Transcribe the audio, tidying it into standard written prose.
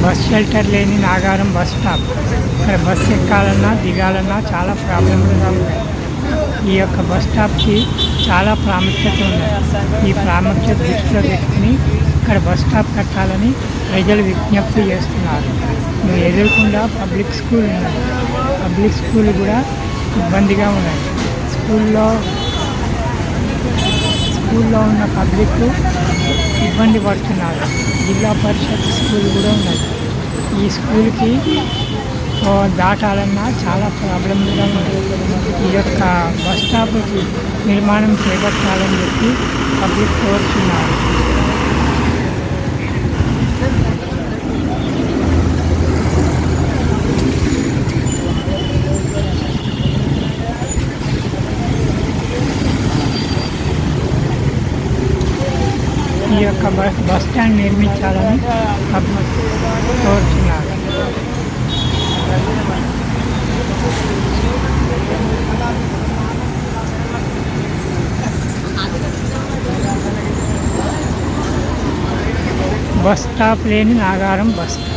Bus shelter లేని Nagaram bus stop. ఇక్కడ bus ఎక్కాలన్నా దిగాలన్నా చాలా ప్రాబ్లంగా ఉన్నాయి. ఈ యొక్క బస్ స్టాప్కి చాలా ప్రాముఖ్యత ఉంది. ఈ ప్రాముఖ్యత దృష్టిలో పెట్టుకుని ఇక్కడ బస్ స్టాప్ కట్టాలని ప్రజలు విజ్ఞప్తి చేస్తున్నారు. నువ్వు ఎదురకుండా పబ్లిక్ స్కూల్ ఉన్నాయి. పబ్లిక్ స్కూల్ కూడా ఇబ్బందిగా ఉన్నాయి. స్కూల్లో ఉన్న పబ్లిక్ ఇబ్బంది పడుతున్నారు. జిల్లా పరిషత్ స్కూల్ కూడా ఉన్నది. ఈ స్కూల్కి దాటాలన్నా చాలా ప్రాబ్లంగా ఉంది. ఈ యొక్క బస్ స్టాప్కి నిర్మాణం చేపట్టాలని చెప్పి పబ్లిక్ కోరుతున్నారు. ఈ యొక్క బస్ స్టాండ్ నిర్మించాలని పబ్లిక్ కోరుతున్నారు. బస్ స్టాప్ లేని నాగారం బస్ స్టాప్.